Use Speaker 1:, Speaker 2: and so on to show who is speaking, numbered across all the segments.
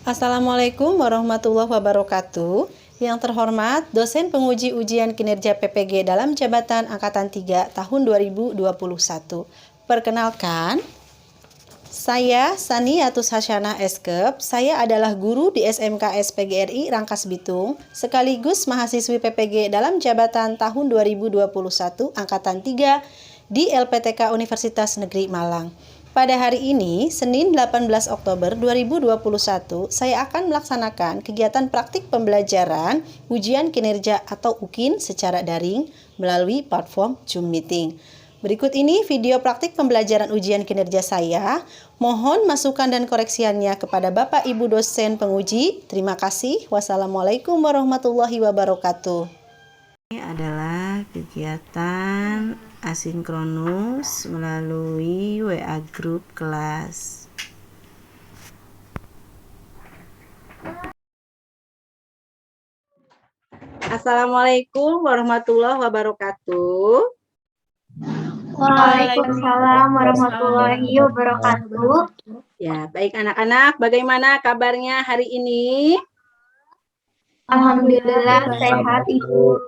Speaker 1: Assalamualaikum warahmatullahi wabarakatuh. Yang terhormat, dosen penguji ujian kinerja PPG dalam jabatan Angkatan 3 tahun 2021. Perkenalkan, saya Saniatus Hasyana Eskep. Saya adalah guru di SMKS PGRI Rangkas Bitung, sekaligus mahasiswi PPG dalam jabatan tahun 2021 Angkatan 3 di LPTK Universitas Negeri Malang. Pada hari ini, Senin 18 Oktober 2021, saya akan melaksanakan kegiatan praktik pembelajaran ujian kinerja atau UKIN secara daring melalui platform Zoom Meeting. Berikut ini video praktik pembelajaran ujian kinerja saya. Mohon masukan dan koreksiannya kepada Bapak Ibu dosen penguji. Terima kasih. Wassalamualaikum warahmatullahi wabarakatuh. Ini adalah kegiatan asinkronus melalui WA Group kelas. Assalamualaikum warahmatullahi wabarakatuh.
Speaker 2: Waalaikumsalam warahmatullahi wabarakatuh.
Speaker 1: Ya, baik anak-anak, bagaimana kabarnya hari ini?
Speaker 2: Alhamdulillah sehat Ibu.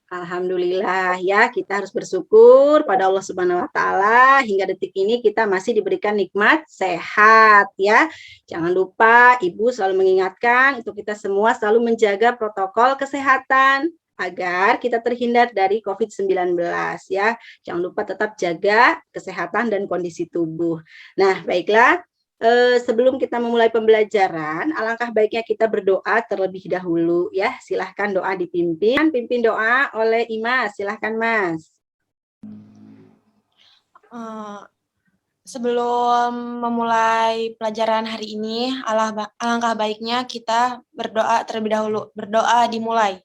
Speaker 1: Alhamdulillah ya, kita harus bersyukur pada Allah Subhanahu wa taala hingga detik ini kita masih diberikan nikmat sehat ya. Jangan lupa Ibu selalu mengingatkan untuk kita semua selalu menjaga protokol kesehatan agar kita terhindar dari COVID-19 ya. Jangan lupa tetap jaga kesehatan dan kondisi tubuh. Nah, baiklah. Sebelum kita memulai pembelajaran, alangkah baiknya kita berdoa terlebih dahulu ya. Silahkan doa dipimpin. Pimpin doa oleh Imas. Silahkan Mas.
Speaker 3: Sebelum memulai pelajaran hari ini, alangkah baiknya kita berdoa terlebih dahulu. Berdoa dimulai.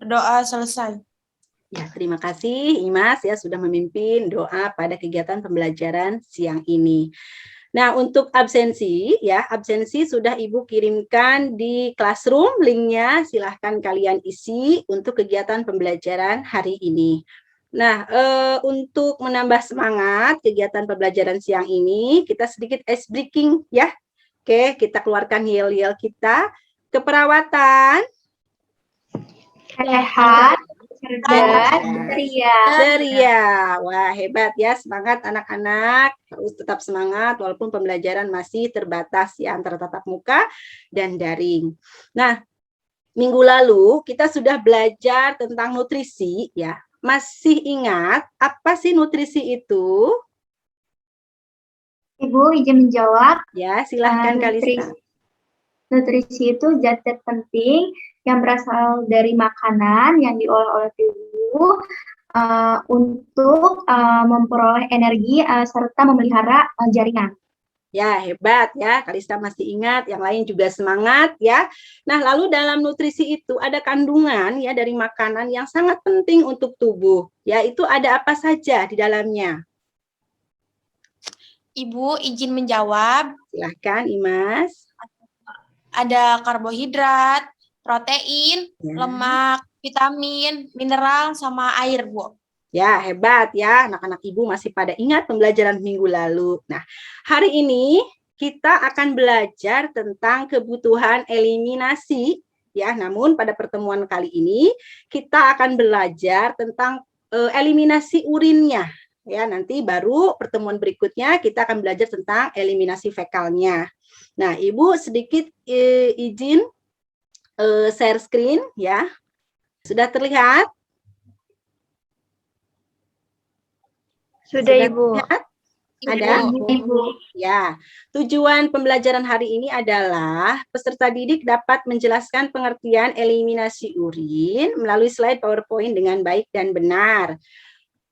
Speaker 3: Berdoa selesai.
Speaker 1: Ya, terima kasih Imas ya sudah memimpin doa pada kegiatan pembelajaran siang ini. Nah, untuk absensi ya, absensi sudah Ibu kirimkan di Classroom linknya, silahkan kalian isi untuk kegiatan pembelajaran hari ini. Nah, untuk menambah semangat kegiatan pembelajaran siang ini, kita sedikit ice breaking ya. Oke, kita keluarkan yel-yel kita. Keperawatan.
Speaker 2: Sehat, cerdas,
Speaker 1: ceria. Wah, hebat ya, semangat anak-anak. Harus tetap semangat walaupun pembelajaran masih terbatas ya antara tatap muka dan daring. Nah, minggu lalu kita sudah belajar tentang nutrisi ya. Masih ingat apa sih nutrisi itu?
Speaker 2: Ibu izin menjawab.
Speaker 1: Ya, silahkan Kalista.
Speaker 2: Nutrisi itu zat penting yang berasal dari makanan yang diolah oleh tubuh untuk memperoleh energi serta memelihara jaringan.
Speaker 1: Ya, hebat ya, Kalista masih ingat, yang lain juga semangat ya. Nah, lalu dalam nutrisi itu ada kandungan ya dari makanan yang sangat penting untuk tubuh. Ya, itu ada apa saja di dalamnya?
Speaker 3: Ibu izin menjawab.
Speaker 1: Silahkan, Imas.
Speaker 3: Ada karbohidrat, protein, lemak, vitamin, mineral, sama air, Bu.
Speaker 1: Ya, hebat ya, anak-anak Ibu masih pada ingat pembelajaran minggu lalu. Nah, hari ini kita akan belajar tentang kebutuhan eliminasi ya. Namun pada pertemuan kali ini kita akan belajar tentang eliminasi urinnya. Ya, nanti baru pertemuan berikutnya kita akan belajar tentang eliminasi fekalnya. Nah, Ibu sedikit izin share screen ya. Sudah terlihat?
Speaker 2: Sudah Ibu.
Speaker 1: Ada?
Speaker 2: Ibu.
Speaker 1: Ya, tujuan pembelajaran hari ini adalah peserta didik dapat menjelaskan pengertian eliminasi urin melalui slide PowerPoint dengan baik dan benar.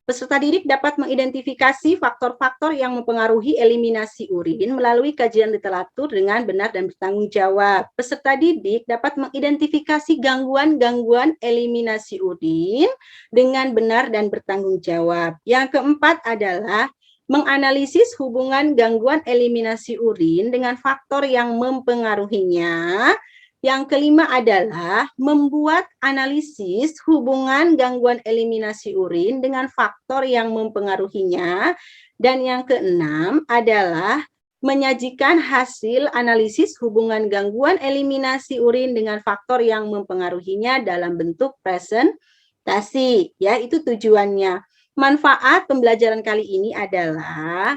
Speaker 1: Peserta didik dapat mengidentifikasi faktor-faktor yang mempengaruhi eliminasi urin melalui kajian literatur dengan benar dan bertanggung jawab. Peserta didik dapat mengidentifikasi gangguan-gangguan eliminasi urin dengan benar dan bertanggung jawab. Yang keempat adalah menganalisis hubungan gangguan eliminasi urin dengan faktor yang mempengaruhinya Yang kelima adalah membuat analisis hubungan gangguan eliminasi urin dengan faktor yang mempengaruhinya. Dan yang keenam adalah menyajikan hasil analisis hubungan gangguan eliminasi urin dengan faktor yang mempengaruhinya dalam bentuk presentasi. Ya, itu tujuannya. Manfaat pembelajaran kali ini adalah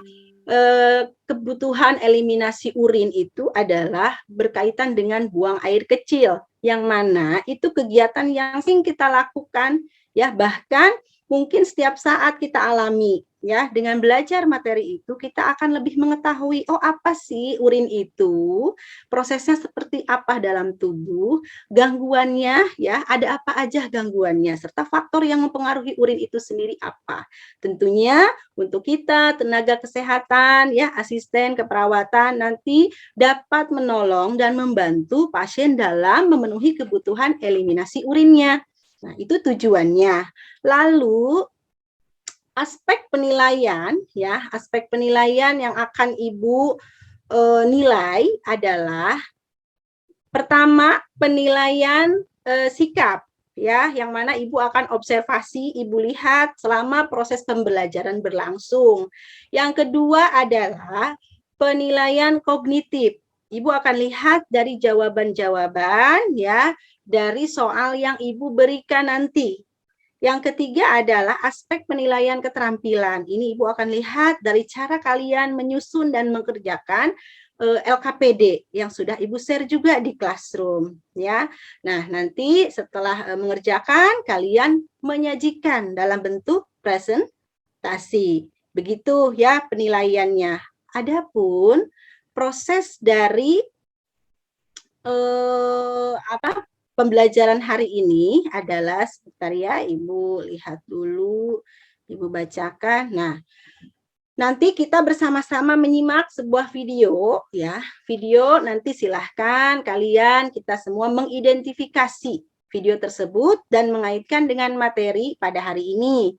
Speaker 1: kebutuhan eliminasi urin itu adalah berkaitan dengan buang air kecil, yang mana itu kegiatan yang sering kita lakukan, ya, bahkan mungkin setiap saat kita alami. Ya, dengan belajar materi itu kita akan lebih mengetahui, oh apa sih urin itu, prosesnya seperti apa dalam tubuh, gangguannya, ya, ada apa aja gangguannya, serta faktor yang mempengaruhi urin itu sendiri apa. Tentunya untuk kita tenaga kesehatan, ya, asisten keperawatan nanti dapat menolong dan membantu pasien dalam memenuhi kebutuhan eliminasi urinnya. Nah, itu tujuannya. Lalu aspek penilaian, ya, aspek penilaian yang akan Ibu nilai adalah pertama penilaian sikap, ya, yang mana Ibu akan observasi, Ibu lihat selama proses pembelajaran berlangsung. Yang kedua adalah penilaian kognitif. Ibu akan lihat dari jawaban-jawaban, ya, dari soal yang Ibu berikan nanti. Yang ketiga adalah aspek penilaian keterampilan. Ini Ibu akan lihat dari cara kalian menyusun dan mengerjakan LKPD yang sudah Ibu share juga di classroom, ya. Nah, nanti setelah mengerjakan, kalian menyajikan dalam bentuk presentasi. Begitu, ya, penilaiannya. Adapun proses dari pembelajaran hari ini adalah, sebentar ya, Ibu lihat dulu, Ibu bacakan. Nah, nanti kita bersama-sama menyimak sebuah video, ya. Video nanti silahkan kalian, kita semua mengidentifikasi video tersebut dan mengaitkan dengan materi pada hari ini.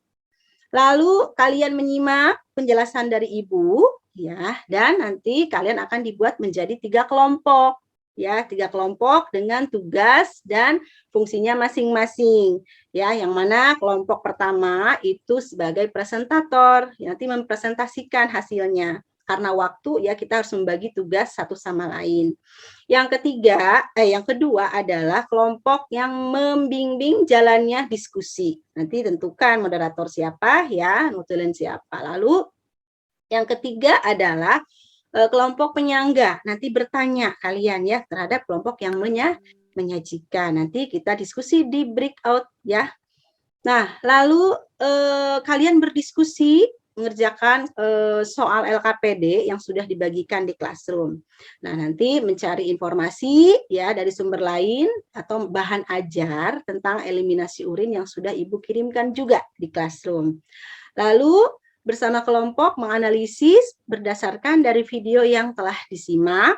Speaker 1: Lalu kalian menyimak penjelasan dari Ibu, ya, dan nanti kalian akan dibuat menjadi 3 kelompok. Ya, 3 kelompok dengan tugas dan fungsinya masing-masing. Ya, yang mana kelompok pertama itu sebagai presentator, yang nanti mempresentasikan hasilnya. Karena waktu, ya, kita harus membagi tugas satu sama lain. Yang kedua adalah kelompok yang membimbing jalannya diskusi. Nanti tentukan moderator siapa, ya, nutulen siapa. Lalu yang ketiga adalah kelompok penyangga, nanti bertanya kalian, ya, terhadap kelompok yang menyajikan. Nanti kita diskusi di breakout, ya. Nah, lalu kalian berdiskusi mengerjakan soal LKPD yang sudah dibagikan di classroom. Nah, nanti mencari informasi, ya, dari sumber lain atau bahan ajar tentang eliminasi urin yang sudah Ibu kirimkan juga di classroom. Lalu bersama kelompok menganalisis berdasarkan dari video yang telah disimak.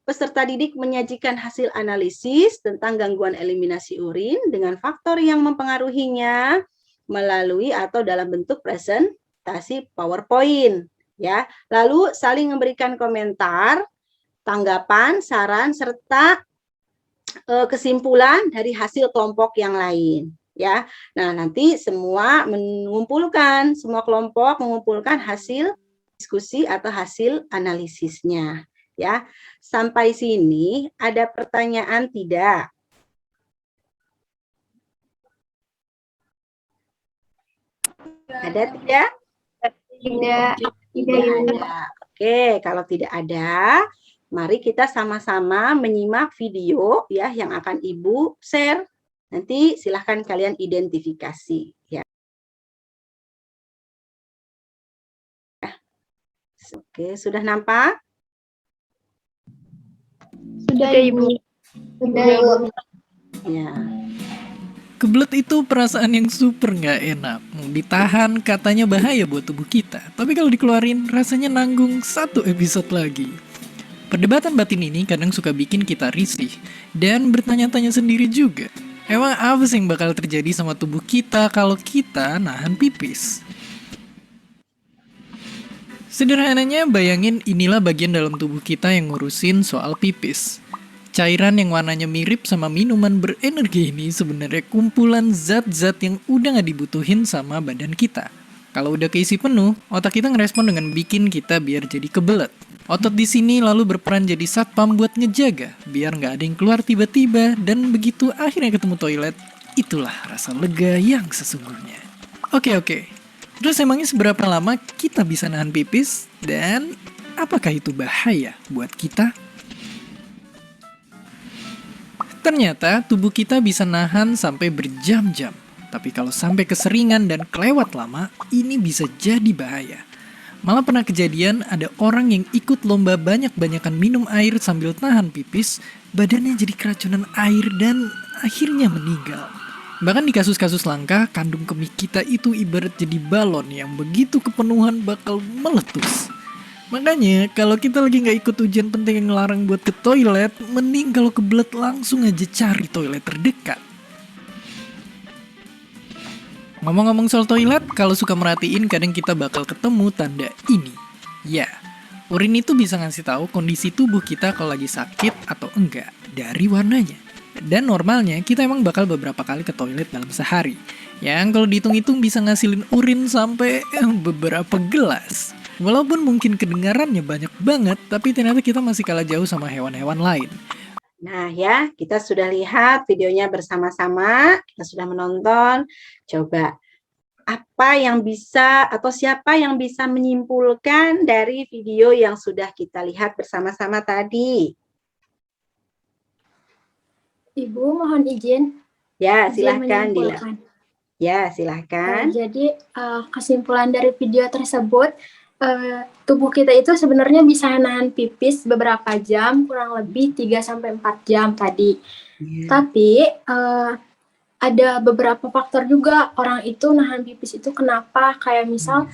Speaker 1: Peserta didik menyajikan hasil analisis tentang gangguan eliminasi urin dengan faktor yang mempengaruhinya melalui atau dalam bentuk presentasi PowerPoint, ya. Lalu saling memberikan komentar, tanggapan, saran serta kesimpulan dari hasil kelompok yang lain. Ya, nah nanti semua kelompok mengumpulkan hasil diskusi atau hasil analisisnya. Ya, sampai sini ada pertanyaan tidak? Ada tidak?
Speaker 2: Tidak.
Speaker 1: Tidak ada. Oke, kalau tidak ada, mari kita sama-sama menyimak video, ya, yang akan Ibu share. Nanti silahkan kalian identifikasi, ya. Oke, sudah nampak?
Speaker 2: Sudah, Ibu. Sudah, Ibu.
Speaker 1: Ya.
Speaker 4: Kebelet itu perasaan yang super nggak enak. Mau ditahan katanya bahaya buat tubuh kita. Tapi kalau dikeluarin rasanya nanggung 1 episode lagi. Perdebatan batin ini kadang suka bikin kita risih. Dan bertanya-tanya sendiri juga. Emang apa sih yang bakal terjadi sama tubuh kita kalau kita nahan pipis? Sederhananya bayangin inilah bagian dalam tubuh kita yang ngurusin soal pipis. Cairan yang warnanya mirip sama minuman berenergi ini sebenarnya kumpulan zat-zat yang udah nggak dibutuhin sama badan kita. Kalau udah keisi penuh, otak kita ngerespon dengan bikin kita biar jadi kebelet. Otot di sini lalu berperan jadi satpam buat ngejaga, biar nggak ada yang keluar tiba-tiba, dan begitu akhirnya ketemu toilet, itulah rasa lega yang sesungguhnya. Oke. Terus emangnya seberapa lama kita bisa nahan pipis? Dan apakah itu bahaya buat kita? Ternyata tubuh kita bisa nahan sampai berjam-jam. Tapi kalau sampai keseringan dan kelewat lama, ini bisa jadi bahaya. Malah pernah kejadian ada orang yang ikut lomba banyak-banyakan minum air sambil tahan pipis, badannya jadi keracunan air dan akhirnya meninggal. Bahkan di kasus-kasus langka, kandung kemih kita itu ibarat jadi balon yang begitu kepenuhan bakal meletus. Makanya kalau kita lagi nggak ikut ujian penting yang ngelarang buat ke toilet, mending kalau kebelet langsung aja cari toilet terdekat. Ngomong-ngomong soal toilet, kalau suka merhatiin kadang kita bakal ketemu tanda ini. Ya, urin itu bisa ngasih tahu kondisi tubuh kita kalau lagi sakit atau enggak dari warnanya. Dan normalnya kita emang bakal beberapa kali ke toilet dalam sehari. Yang kalau dihitung-hitung bisa ngasilin urin sampai beberapa gelas. Walaupun mungkin kedengarannya banyak banget, tapi ternyata kita masih kalah jauh sama hewan-hewan lain.
Speaker 1: Nah ya, kita sudah lihat videonya bersama-sama, kita sudah menonton. Coba, apa yang bisa atau siapa yang bisa menyimpulkan dari video yang sudah kita lihat bersama-sama tadi?
Speaker 2: Ibu, mohon izin.
Speaker 1: Ya,
Speaker 2: Izin
Speaker 1: silahkan Dila.
Speaker 2: menyimpulkan.
Speaker 1: Ya, silahkan.
Speaker 2: Jadi kesimpulan dari video tersebut, tubuh kita itu sebenarnya bisa nahan pipis beberapa jam, kurang lebih 3-4 jam tadi. Tapi ada beberapa faktor juga orang itu nahan pipis itu kenapa, kayak misal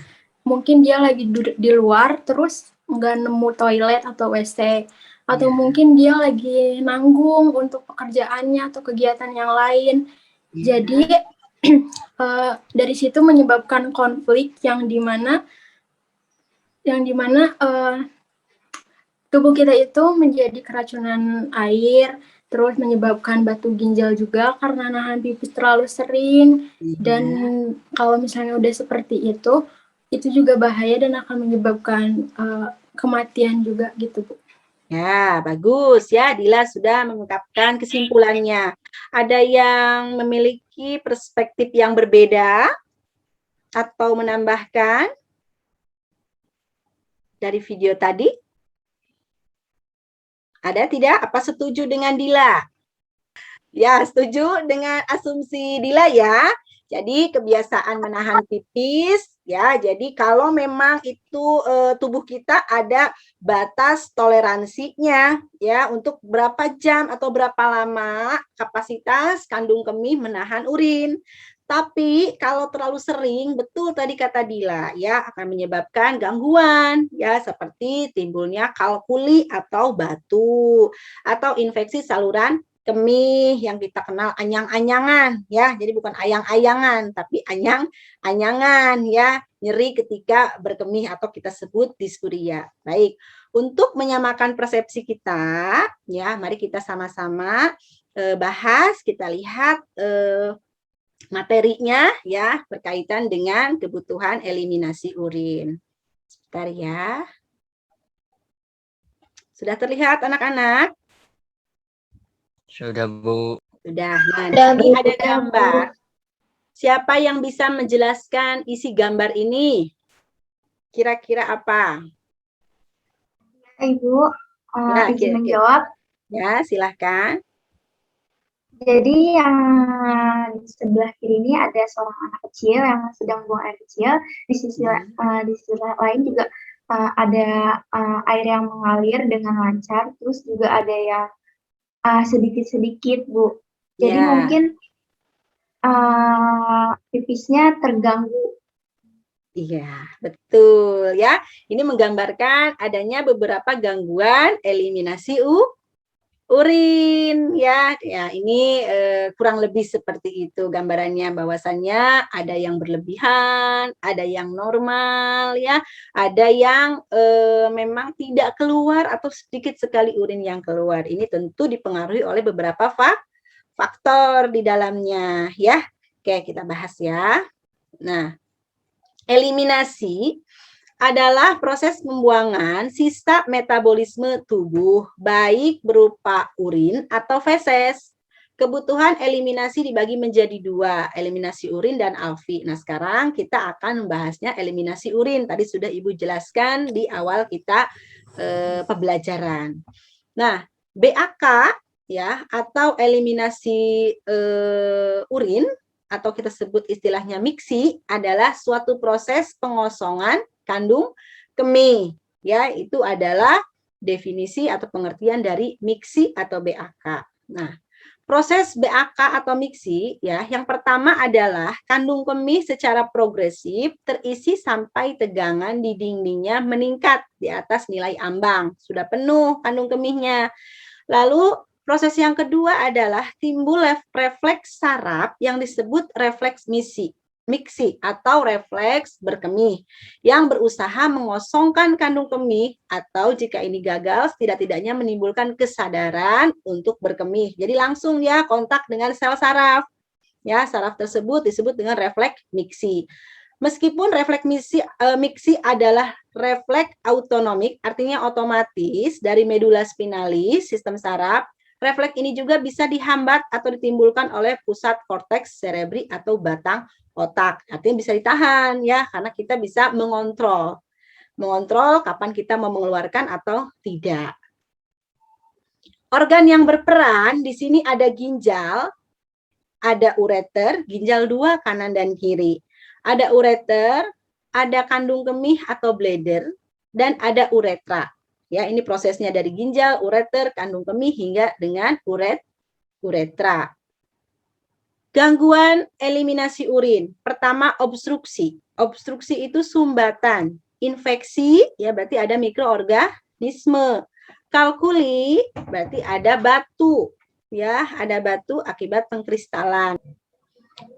Speaker 2: mungkin dia lagi duduk di luar terus nggak nemu toilet atau WC, atau mungkin dia lagi nanggung untuk pekerjaannya atau kegiatan yang lain. Jadi dari situ menyebabkan konflik yang dimana tubuh kita itu menjadi keracunan air, terus menyebabkan batu ginjal juga karena nahan pipis terlalu sering. Dan kalau misalnya udah seperti itu juga bahaya dan akan menyebabkan kematian juga gitu, Bu.
Speaker 1: Ya, bagus ya. Dila sudah mengungkapkan kesimpulannya. Ada yang memiliki perspektif yang berbeda atau menambahkan dari video tadi? Ada tidak? Apa setuju dengan Dila? Ya, setuju dengan asumsi Dila ya. Jadi kebiasaan menahan pipis ya. Jadi kalau memang itu tubuh kita ada batas toleransinya ya untuk berapa jam atau berapa lama kapasitas kandung kemih menahan urin. Tapi kalau terlalu sering, betul tadi kata Dila ya, akan menyebabkan gangguan ya seperti timbulnya kalkuli atau batu atau infeksi saluran kemih yang kita kenal anyang-anyangan ya. Jadi bukan ayang-ayangan tapi anyang-anyangan ya, nyeri ketika berkemih atau kita sebut disfuria. Baik, untuk menyamakan persepsi kita ya, mari kita sama-sama bahas, kita lihat materinya ya berkaitan dengan kebutuhan eliminasi urin. Sebentar ya. Sudah terlihat anak-anak?
Speaker 5: Sudah, Bu.
Speaker 1: Sudah. Nah, di sini ada gambar. Siapa yang bisa menjelaskan isi gambar ini? Kira-kira apa?
Speaker 2: Ibu,
Speaker 1: Nah,
Speaker 2: izin menjawab.
Speaker 1: Ya, silahkan.
Speaker 2: Jadi yang di sebelah kiri ini ada seorang anak kecil yang sedang buang air kecil. Di sisi lain juga ada air yang mengalir dengan lancar. Terus juga ada yang sedikit-sedikit, Bu. Jadi mungkin pipisnya terganggu.
Speaker 1: Iya, betul ya. Ini menggambarkan adanya beberapa gangguan eliminasi urin ya. Ya, ini kurang lebih seperti itu gambarannya, bahwasannya ada yang berlebihan, ada yang normal ya, ada yang memang tidak keluar atau sedikit sekali urin yang keluar. Ini tentu dipengaruhi oleh beberapa faktor di dalamnya ya. Oke, kita bahas ya. Nah, eliminasi adalah proses pembuangan sisa metabolisme tubuh, baik berupa urin atau feses. Kebutuhan eliminasi dibagi menjadi dua, eliminasi urin dan alfi. Nah, sekarang kita akan membahasnya eliminasi urin. Tadi sudah Ibu jelaskan di awal kita pembelajaran. Nah, BAK ya, atau eliminasi urin, atau kita sebut istilahnya miksi, adalah suatu proses pengosongan kandung kemih. Ya, itu adalah definisi atau pengertian dari miksi atau BAK. Nah, proses BAK atau miksi ya, yang pertama adalah kandung kemih secara progresif terisi sampai tegangan di dindingnya meningkat di atas nilai ambang. Sudah penuh kandung kemihnya. Lalu proses yang kedua adalah timbul refleks saraf yang disebut refleks miksi atau refleks berkemih yang berusaha mengosongkan kandung kemih, atau jika ini gagal setidak-tidaknya menimbulkan kesadaran untuk berkemih. Jadi langsung ya kontak dengan sel saraf. Ya, saraf tersebut disebut dengan refleks miksi. Meskipun refleks miksi adalah refleks autonomik, artinya otomatis dari medula spinalis, sistem saraf, refleks ini juga bisa dihambat atau ditimbulkan oleh pusat korteks cerebri atau batang otak. Artinya bisa ditahan ya, karena kita bisa mengontrol kapan kita mau mengeluarkan atau tidak. Organ yang berperan di sini ada ginjal, ada ureter, ginjal 2 kanan dan kiri. Ada ureter, ada kandung kemih atau bladder, dan ada uretra. Ya, ini prosesnya dari ginjal, ureter, kandung kemih hingga dengan uretra. Gangguan eliminasi urin. Pertama, obstruksi. Obstruksi itu sumbatan. Infeksi, ya berarti ada mikroorganisme. Kalkuli, berarti ada batu. Ya, ada batu akibat pengkristalan.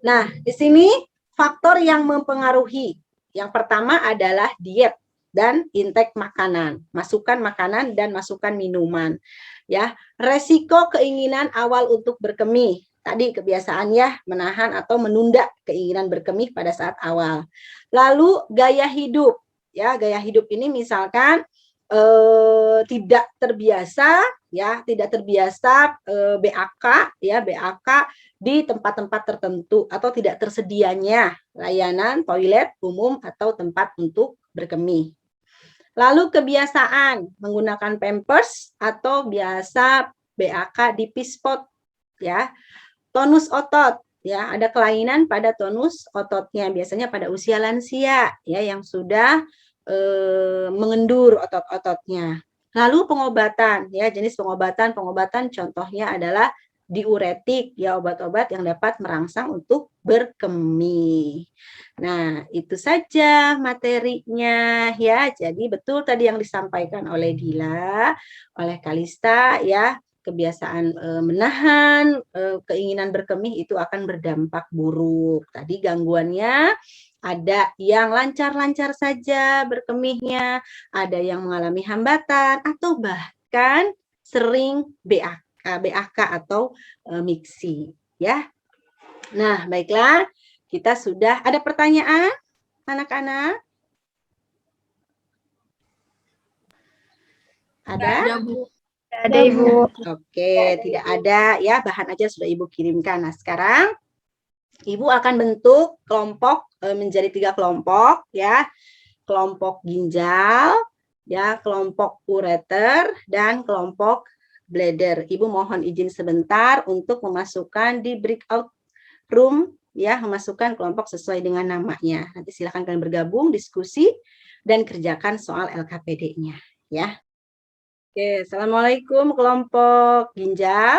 Speaker 1: Nah, di sini faktor yang mempengaruhi. Yang pertama adalah diet dan intake makanan, masukan makanan dan masukan minuman. Ya, resiko keinginan awal untuk berkemih. Tadi kebiasaan ya, menahan atau menunda keinginan berkemih pada saat awal. Lalu gaya hidup. Ya, gaya hidup ini misalkan tidak terbiasa BAK ya, BAK di tempat-tempat tertentu atau tidak tersedianya layanan toilet umum atau tempat untuk berkemih. Lalu kebiasaan menggunakan pampers atau biasa BAK di pispot ya. Tonus otot ya, ada kelainan pada tonus ototnya biasanya pada usia lansia ya, yang sudah mengendur otot-ototnya. Lalu pengobatan ya, jenis pengobatan contohnya adalah diuretik ya, obat-obat yang dapat merangsang untuk berkemih. Nah, itu saja materinya ya. Jadi betul tadi yang disampaikan oleh Dila, oleh Kalista ya, kebiasaan menahan keinginan berkemih itu akan berdampak buruk. Tadi gangguannya ada yang lancar-lancar saja berkemihnya, ada yang mengalami hambatan, atau bahkan sering BAK atau miksi ya. Nah, baiklah, kita sudah ada pertanyaan anak-anak? Ada?
Speaker 2: Ada, Bu. Ada, Ibu.
Speaker 1: Oke, tidak ada ya, bahan aja sudah Ibu kirimkan. Nah, sekarang Ibu akan bentuk kelompok menjadi 3 kelompok ya. Kelompok ginjal, ya, kelompok ureter dan kelompok bladder. Ibu mohon izin sebentar untuk memasukkan di breakout room ya, memasukkan kelompok sesuai dengan namanya. Nanti silakan kalian bergabung, diskusi dan kerjakan soal LKPD-nya ya. Oke, Assalamualaikum kelompok ginjal.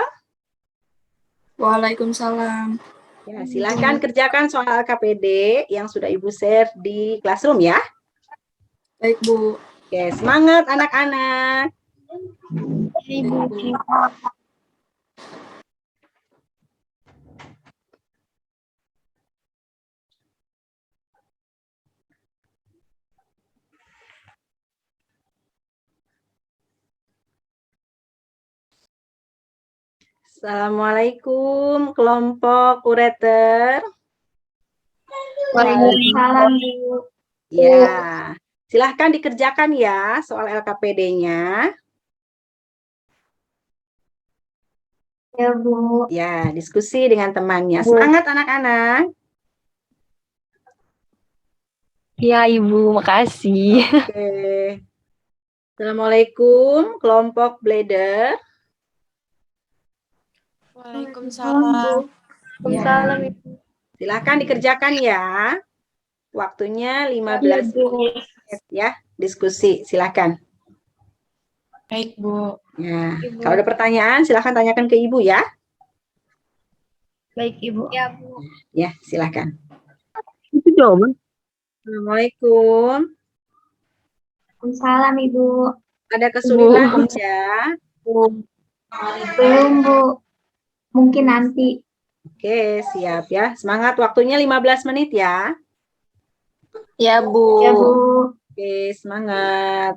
Speaker 2: Waalaikumsalam.
Speaker 1: Ya, silakan kerjakan soal KPD yang sudah Ibu share di classroom ya.
Speaker 2: Baik, Bu.
Speaker 1: Oke, semangat anak-anak.
Speaker 2: Ibu.
Speaker 1: Assalamualaikum kelompok ureter.
Speaker 2: Waalaikumsalam, Bu.
Speaker 1: Ya, silahkan dikerjakan ya soal LKPD-nya.
Speaker 2: Ya, Bu.
Speaker 1: Ya, diskusi dengan temannya.
Speaker 2: Bu.
Speaker 1: Semangat anak-anak.
Speaker 2: Ya, Ibu, makasih.
Speaker 1: Oke. Assalamualaikum kelompok blader.
Speaker 3: Waalaikumsalam.
Speaker 2: Waalaikumsalam,
Speaker 1: Ya.
Speaker 2: Ibu.
Speaker 1: Silahkan dikerjakan ya. Waktunya 15 menit ya, diskusi. Silahkan.
Speaker 3: Baik, Bu.
Speaker 1: Ya,
Speaker 2: Ibu.
Speaker 1: kalau ada pertanyaan silahkan tanyakan ke Ibu ya.
Speaker 2: Baik, Ibu. Ya, Bu.
Speaker 1: Ya, silahkan.
Speaker 2: Itu jawaban.
Speaker 1: Assalamualaikum.
Speaker 2: Waalaikumsalam, Ibu.
Speaker 1: Ada kesulitan ya?
Speaker 2: Belum, Bu. Mungkin nanti.
Speaker 1: Oke, siap ya. Semangat, waktunya 15 menit ya.
Speaker 3: Ya, Bu.
Speaker 2: Ya, Bu.
Speaker 1: Oke, semangat.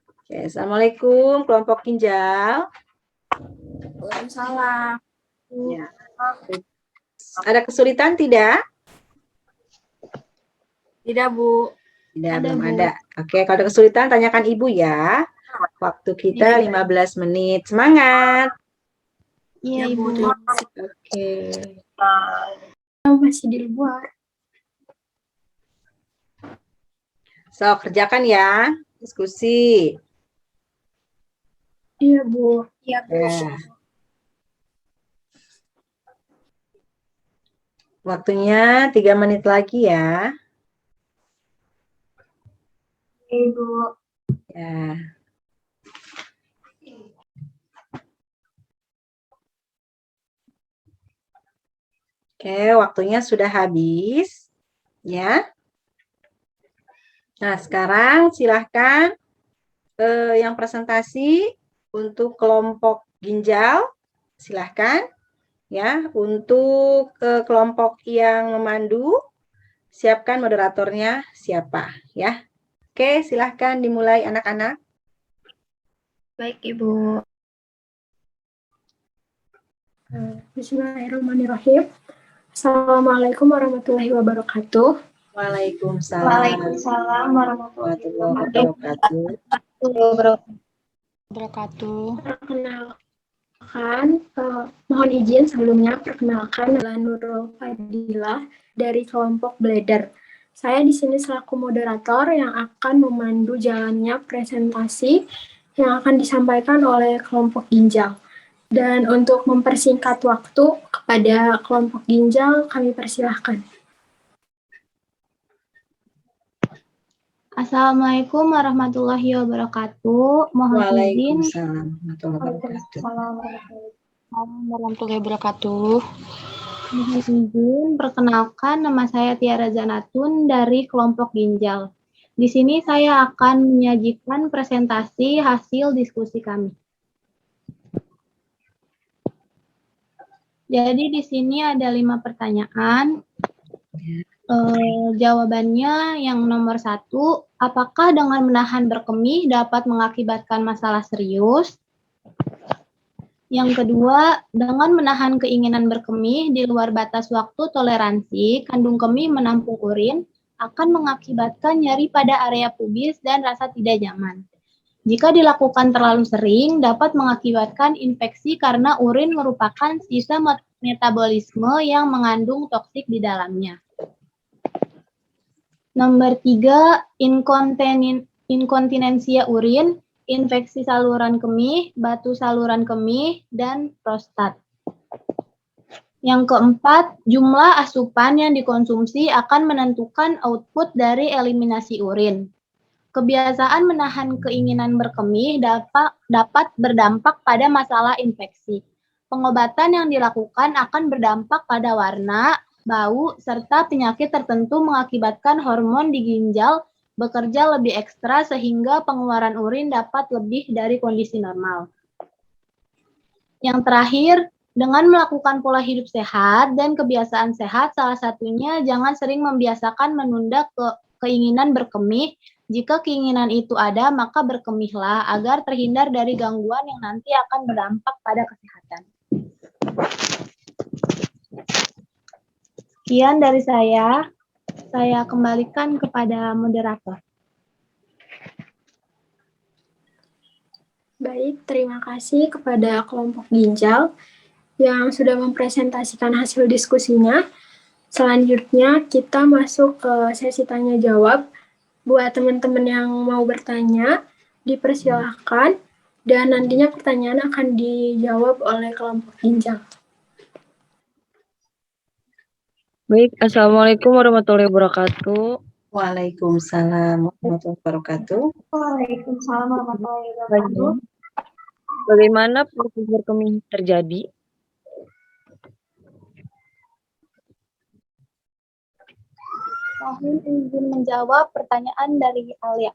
Speaker 1: Oke, Assalamualaikum kelompok ginjal.
Speaker 2: Waalaikumsalam.
Speaker 1: Ya. Ada kesulitan tidak?
Speaker 2: Tidak, Bu.
Speaker 1: Tidak,
Speaker 2: Ada,
Speaker 1: belum
Speaker 2: Bu.
Speaker 1: ada. Oke, kalau ada kesulitan tanyakan Ibu ya. Waktu kita 15 menit. Semangat.
Speaker 2: Iya, Ibu.
Speaker 1: Oke.
Speaker 2: Masih di luar.
Speaker 1: So, kerjakan ya. Diskusi.
Speaker 2: Iya, Bu. Iya, Bu.
Speaker 1: Ya. Waktunya 3 menit lagi ya.
Speaker 2: Ibu.
Speaker 1: Ya. Oke, waktunya sudah habis. Ya. Nah, sekarang silahkan yang presentasi untuk kelompok ginjal. Silahkan. Ya, untuk kelompok yang memandu, siapkan moderatornya siapa. Ya. Oke, silahkan dimulai anak-anak.
Speaker 2: Baik, Ibu. Bismillahirrahmanirrahim. Assalamualaikum warahmatullahi wabarakatuh.
Speaker 1: Waalaikumsalam.
Speaker 2: Waalaikumsalam warahmatullahi
Speaker 3: Wabarakatuh.
Speaker 2: Perkenalkan, mohon izin sebelumnya perkenalkan adalah Nurul Fadilah dari kelompok Blader. Saya di sini selaku moderator yang akan memandu jalannya presentasi yang akan disampaikan oleh kelompok ginjal. Dan untuk mempersingkat waktu kepada kelompok ginjal, kami persilahkan. Assalamualaikum warahmatullahi wabarakatuh. Mohon izin.
Speaker 1: Waalaikumsalam
Speaker 3: Warahmatullahi wabarakatuh.
Speaker 2: Mohon izin, perkenalkan nama saya Tiara Zanatun dari kelompok ginjal. Di sini saya akan menyajikan presentasi hasil diskusi kami. Jadi di sini ada 5 pertanyaan. Jawabannya yang nomor 1, apakah dengan menahan berkemih dapat mengakibatkan masalah serius? Yang kedua, dengan menahan keinginan berkemih di luar batas waktu toleransi, kandung kemih menampung urin akan mengakibatkan nyeri pada area pubis dan rasa tidak nyaman. Jika dilakukan terlalu sering, dapat mengakibatkan infeksi karena urin merupakan sisa metabolisme yang mengandung toksik di dalamnya. Nomor 3, inkontinensia urin, infeksi saluran kemih, batu saluran kemih, dan prostat. Yang keempat, jumlah asupan yang dikonsumsi akan menentukan output dari eliminasi urin. Kebiasaan menahan keinginan berkemih dapat berdampak pada masalah infeksi. Pengobatan yang dilakukan akan berdampak pada warna, bau, serta penyakit tertentu mengakibatkan hormon di ginjal bekerja lebih ekstra sehingga pengeluaran urin dapat lebih dari kondisi normal. Yang terakhir, dengan melakukan pola hidup sehat dan kebiasaan sehat, salah satunya jangan sering membiasakan menunda keinginan berkemih
Speaker 5: Jika keinginan itu ada, maka berkemihlah agar terhindar dari gangguan yang nanti akan berdampak pada kesehatan. Sekian dari saya kembalikan kepada moderator.
Speaker 2: Baik, terima kasih kepada kelompok ginjal yang sudah mempresentasikan hasil diskusinya. Selanjutnya kita masuk ke sesi tanya jawab. Buat teman-teman yang mau bertanya, dipersilahkan dan nantinya pertanyaan akan dijawab oleh kelompok ginjal.
Speaker 6: Baik, Assalamualaikum warahmatullahi wabarakatuh.
Speaker 1: Waalaikumsalam warahmatullahi wabarakatuh.
Speaker 2: Waalaikumsalam warahmatullahi wabarakatuh.
Speaker 6: Bagaimana proses berkemih terjadi?
Speaker 5: Mohon izin menjawab pertanyaan dari Alia.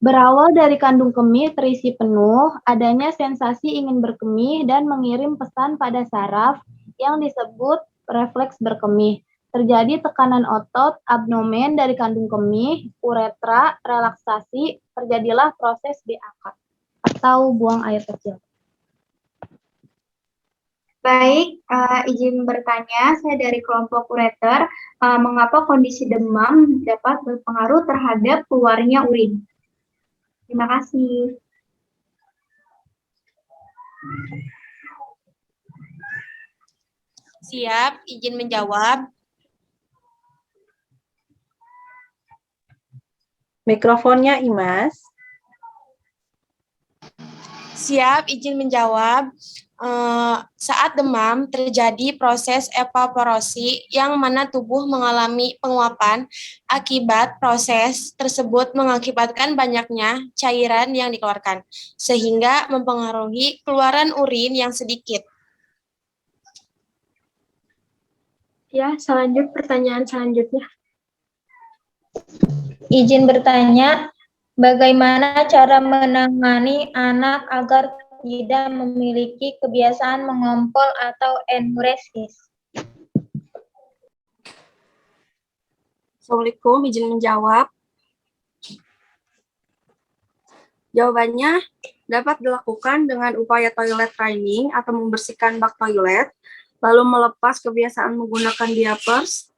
Speaker 5: Berawal dari kandung kemih terisi penuh, adanya sensasi ingin berkemih dan mengirim pesan pada saraf yang disebut refleks berkemih. Terjadi tekanan otot, abdomen dari kandung kemih, uretra, relaksasi, terjadilah proses BAK atau buang air kecil.
Speaker 7: Baik, izin bertanya, saya dari kelompok ureter, mengapa kondisi demam dapat berpengaruh terhadap keluarnya urin? Terima kasih.
Speaker 3: Siap, izin menjawab.
Speaker 1: Mikrofonnya Imas.
Speaker 3: Siap, izin menjawab. Saat demam terjadi proses evaporasi yang mana tubuh mengalami penguapan. Akibat proses tersebut mengakibatkan banyaknya cairan yang dikeluarkan, sehingga mempengaruhi keluaran urin yang sedikit.
Speaker 2: Ya, pertanyaan selanjutnya.
Speaker 8: Izin bertanya, bagaimana cara menangani anak agar tidak memiliki kebiasaan mengompol atau enuresis?
Speaker 9: Assalamualaikum, izin menjawab. Jawabannya dapat dilakukan dengan upaya toilet training atau membersihkan bak toilet, lalu melepas kebiasaan menggunakan diapers,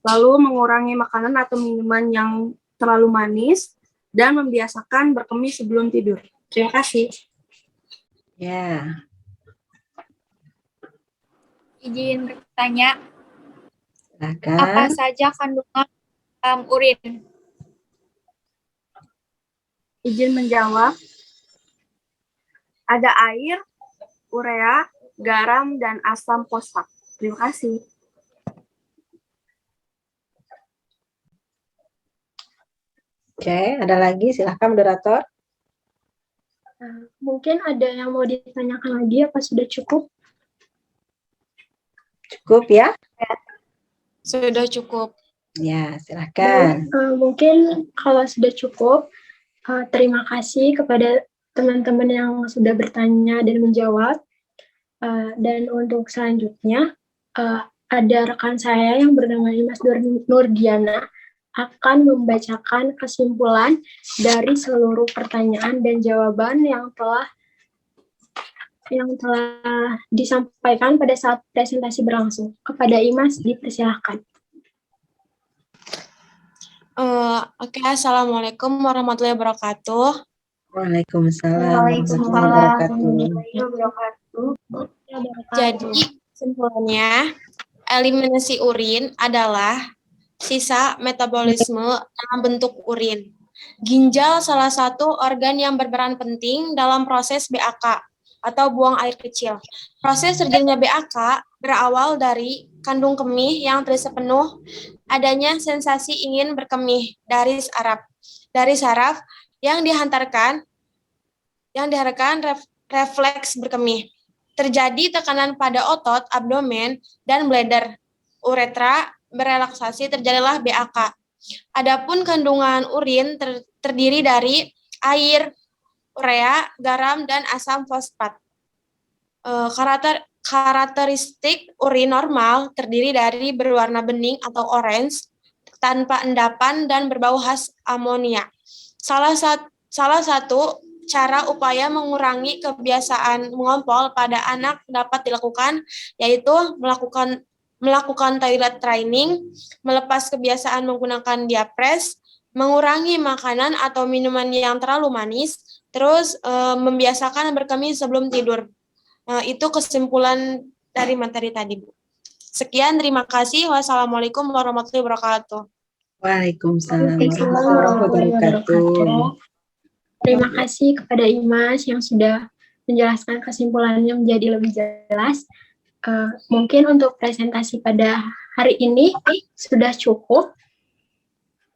Speaker 9: lalu mengurangi makanan atau minuman yang terlalu manis, dan membiasakan berkemih sebelum tidur. Terima kasih.
Speaker 1: Ya.
Speaker 7: Izin bertanya,
Speaker 1: Silakan.
Speaker 7: apa saja kandungan dalam urin?
Speaker 9: Izin menjawab. Ada air, urea, garam, dan asam fosfat. Terima kasih.
Speaker 1: Oke, ada lagi? Silahkan moderator.
Speaker 2: Mungkin ada yang mau ditanyakan lagi, apa sudah cukup?
Speaker 1: Cukup ya?
Speaker 3: Sudah cukup.
Speaker 1: Ya, silahkan.
Speaker 2: Mungkin kalau sudah cukup, terima kasih kepada teman-teman yang sudah bertanya dan menjawab. Dan untuk selanjutnya, ada rekan saya yang bernama Imas Nurdiana akan membacakan kesimpulan dari seluruh pertanyaan dan jawaban yang telah disampaikan pada saat presentasi berlangsung. Kepada Imas, dipersilahkan.
Speaker 3: Oke, Assalamualaikum warahmatullahi wabarakatuh.
Speaker 1: Waalaikumsalam warahmatullahi wabarakatuh.
Speaker 3: Jadi, kesimpulannya, eliminasi urin adalah sisa metabolisme dalam bentuk urin. Ginjal salah satu organ yang berperan penting dalam proses BAK atau buang air kecil. Proses terjadinya BAK berawal dari kandung kemih yang terisi penuh, adanya sensasi ingin berkemih dari saraf yang dihantarkan refleks berkemih. Terjadi tekanan pada otot, abdomen, dan bladder. Uretra berelaksasi, terjadilah BAK. Adapun kandungan urin terdiri dari air, urea, garam, dan asam fosfat. Karakteristik urin normal terdiri dari berwarna bening atau orange, tanpa endapan dan berbau khas amonia. Salah satu cara upaya mengurangi kebiasaan mengompol pada anak dapat dilakukan, yaitu melakukan toilet training, melepas kebiasaan menggunakan diapres, mengurangi makanan atau minuman yang terlalu manis, terus membiasakan berkemih sebelum tidur. Itu kesimpulan dari materi tadi, Bu. Sekian, terima kasih. Wassalamualaikum warahmatullahi wabarakatuh.
Speaker 1: Waalaikumsalam
Speaker 2: Waalaikumsalam
Speaker 1: warahmatullahi
Speaker 2: warahmatullahi
Speaker 1: wabarakatuh.
Speaker 2: wabarakatuh. Terima kasih kepada Imas yang sudah menjelaskan kesimpulannya menjadi lebih jelas. Mungkin untuk presentasi pada hari ini sudah cukup.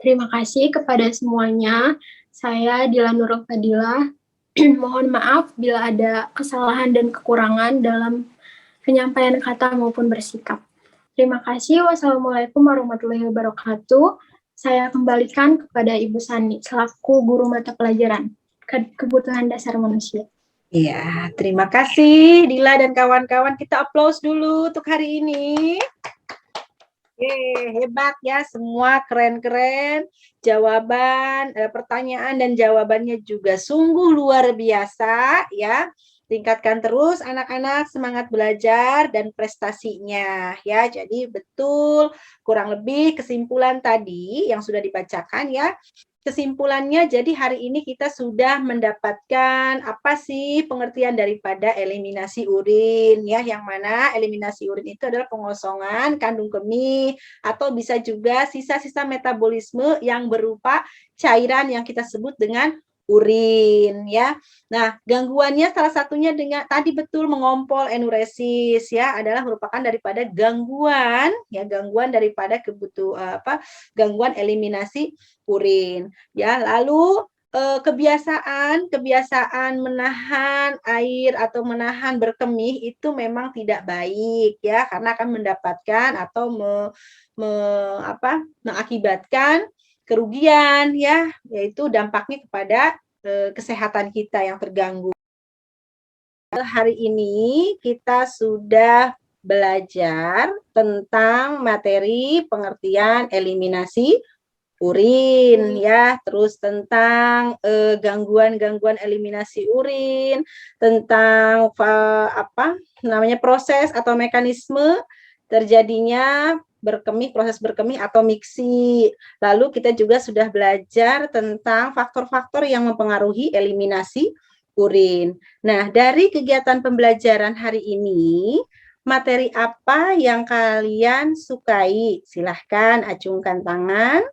Speaker 2: Terima kasih kepada semuanya. Saya Dila Nurul Fadilah. Mohon maaf bila ada kesalahan dan kekurangan dalam penyampaian kata maupun bersikap. Terima kasih. Wassalamualaikum warahmatullahi wabarakatuh. Saya kembalikan kepada Ibu Sani selaku guru mata pelajaran kebutuhan dasar manusia.
Speaker 1: Iya, terima kasih Dila dan kawan-kawan. Kita aplaus dulu untuk hari ini. Hebat ya, semua keren-keren. Jawaban, pertanyaan dan jawabannya juga sungguh luar biasa ya. Tingkatkan terus anak-anak semangat belajar dan prestasinya ya. Jadi betul kurang lebih kesimpulan tadi yang sudah dibacakan ya. Kesimpulannya, jadi hari ini kita sudah mendapatkan apa sih pengertian daripada eliminasi urin ya, yang mana eliminasi urin itu adalah pengosongan kandung kemih atau bisa juga sisa-sisa metabolisme yang berupa cairan yang kita sebut dengan urin ya. Nah, gangguannya salah satunya dengan tadi betul mengompol enuresis ya, adalah merupakan daripada gangguan ya, gangguan daripada gangguan eliminasi urin ya. Lalu kebiasaan menahan air atau menahan berkemih itu memang tidak baik ya, karena akan mendapatkan atau mengakibatkan kerugian ya, yaitu dampaknya kepada kesehatan kita yang terganggu. Hari ini kita sudah belajar tentang materi pengertian eliminasi urin ya, terus tentang gangguan-gangguan eliminasi urin, tentang proses atau mekanisme terjadinya proses berkemih atau miksi. Lalu kita juga sudah belajar tentang faktor-faktor yang mempengaruhi eliminasi urin. Nah, dari kegiatan pembelajaran hari ini, materi apa yang kalian sukai? Silahkan acungkan tangan.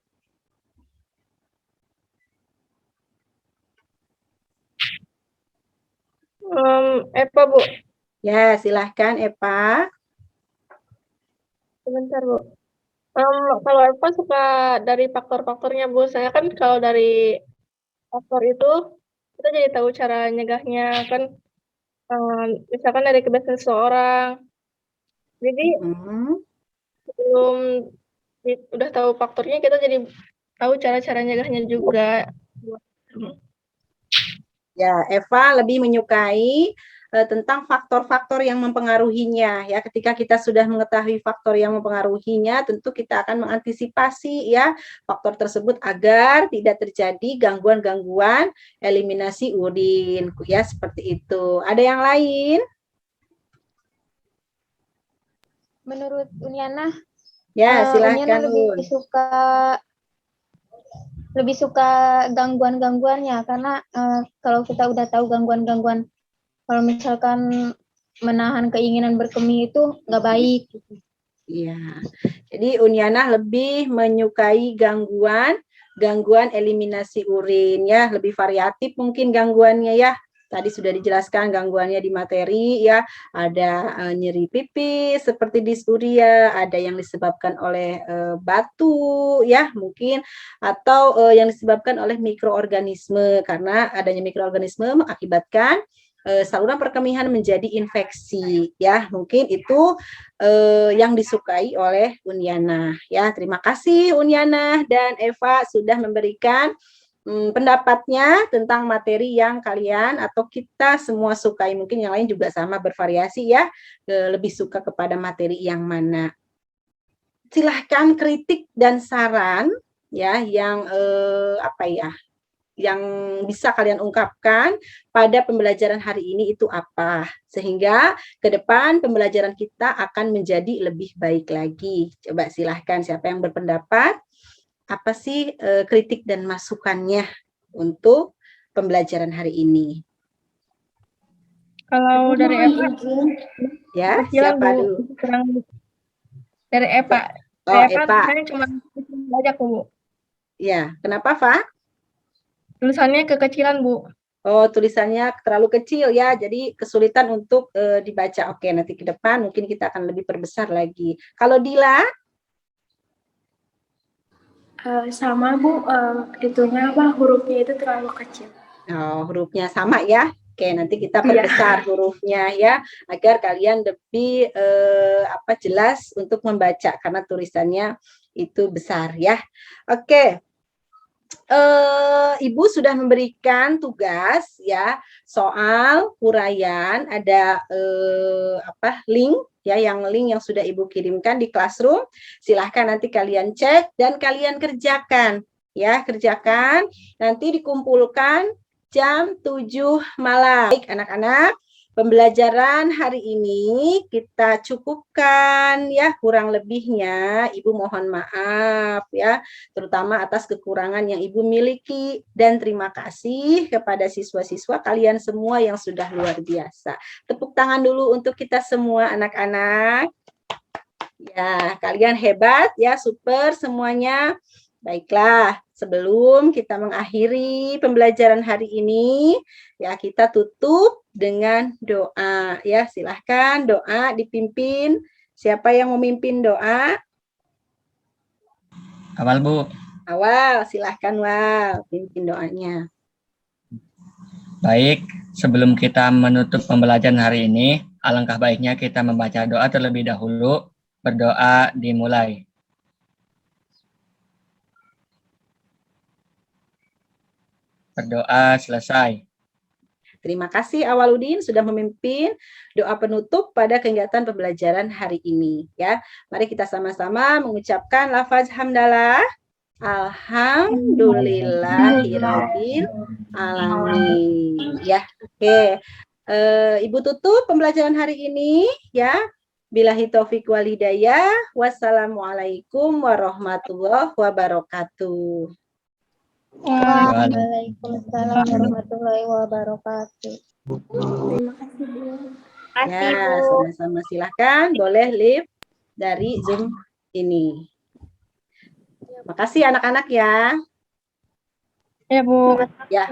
Speaker 6: Epa, Bu.
Speaker 1: Ya, silahkan Epa.
Speaker 6: Sebentar, Bu. Kalau Epa suka dari faktor-faktornya, Bu. Saya kan kalau dari faktor itu, kita jadi tahu cara nyegahnya. Kan, misalkan dari kebiasaan seseorang. Jadi, sebelum udah tahu faktornya, kita jadi tahu cara-cara nyegahnya juga.
Speaker 1: Ya, Eva lebih menyukai tentang faktor-faktor yang mempengaruhinya ya. Ketika kita sudah mengetahui faktor yang mempengaruhinya, tentu kita akan mengantisipasi ya faktor tersebut agar tidak terjadi gangguan-gangguan eliminasi urin ya, seperti itu. Ada yang lain?
Speaker 8: Menurut Uniana,
Speaker 1: Ya, silakan.
Speaker 8: Uniana lebih suka gangguan-gangguannya, karena kalau kita udah tahu gangguan-gangguan, kalau misalkan menahan keinginan berkemih itu nggak baik.
Speaker 1: Iya, jadi Uniana lebih menyukai gangguan eliminasi urin ya, lebih variatif mungkin gangguannya ya. Tadi sudah dijelaskan gangguannya di materi ya, ada nyeri pipis seperti dysuria, ada yang disebabkan oleh batu ya mungkin, atau yang disebabkan oleh mikroorganisme, karena adanya mikroorganisme mengakibatkan saluran perkemihan menjadi infeksi ya. Mungkin itu yang disukai oleh Uniana ya. Terima kasih Uniana dan Eva sudah memberikan pendapatnya tentang materi yang kalian atau kita semua sukai. Mungkin yang lain juga sama, bervariasi ya, lebih suka kepada materi yang mana. Silahkan kritik dan saran ya yang yang bisa kalian ungkapkan pada pembelajaran hari ini itu apa, sehingga ke depan pembelajaran kita akan menjadi lebih baik lagi. Coba silahkan, siapa yang berpendapat, apa sih kritik dan masukannya untuk pembelajaran hari ini?
Speaker 6: Kalau dari Eva,
Speaker 1: Ya,
Speaker 6: kecilan,
Speaker 1: siapa
Speaker 6: Bu.
Speaker 1: dulu?
Speaker 6: Kurang dari Eva.
Speaker 1: Oh,
Speaker 6: Eva,
Speaker 1: Eva.
Speaker 6: saya cuma baca, Bu.
Speaker 1: Ya, kenapa, Fa?
Speaker 6: Tulisannya kekecilan, Bu.
Speaker 1: Oh, tulisannya terlalu kecil ya, jadi kesulitan untuk dibaca. Oke, nanti ke depan mungkin kita akan lebih perbesar lagi. Kalau Dila?
Speaker 2: Sama Bu, itunya hurufnya itu terlalu kecil.
Speaker 1: Oh, hurufnya sama ya. Oke, nanti kita perbesar hurufnya ya, agar kalian lebih jelas untuk membaca karena tulisannya itu besar ya. Oke. Ibu sudah memberikan tugas ya, soal uraian, ada link ya, yang sudah Ibu kirimkan di Classroom. Silahkan nanti kalian cek dan kalian kerjakan ya, nanti dikumpulkan jam 7 malam. Baik anak-anak, pembelajaran hari ini kita cukupkan ya, kurang lebihnya Ibu mohon maaf ya, terutama atas kekurangan yang Ibu miliki, dan terima kasih kepada siswa-siswa kalian semua yang sudah luar biasa. Tepuk tangan dulu untuk kita semua anak-anak. Ya, kalian hebat ya, super semuanya. Baiklah, sebelum kita mengakhiri pembelajaran hari ini, ya kita tutup dengan doa. Ya, silahkan doa dipimpin. Siapa yang memimpin doa?
Speaker 10: Awal, Bu.
Speaker 1: Awal, silahkan Wal, pimpin doanya.
Speaker 10: Baik, sebelum kita menutup pembelajaran hari ini, alangkah baiknya kita membaca doa terlebih dahulu. Berdoa dimulai. Berdoa selesai.
Speaker 1: Terima kasih Awaludin sudah memimpin doa penutup pada kegiatan pembelajaran hari ini ya. Mari kita sama-sama mengucapkan lafaz hamdalah. Alhamdulillahirabbil alamin. Ya, oke. Ibu tutup pembelajaran hari ini ya. Billahi taufiq wal hidayah. Wassalamualaikum warahmatullahi wabarakatuh.
Speaker 8: Waalaikumsalam warahmatullahi wabarakatuh.
Speaker 2: Terima kasih Bu.
Speaker 1: Ya, sama-sama, silahkan boleh live dari Zoom ini. Makasih anak-anak ya.
Speaker 6: Ya, Bu.
Speaker 1: Ya.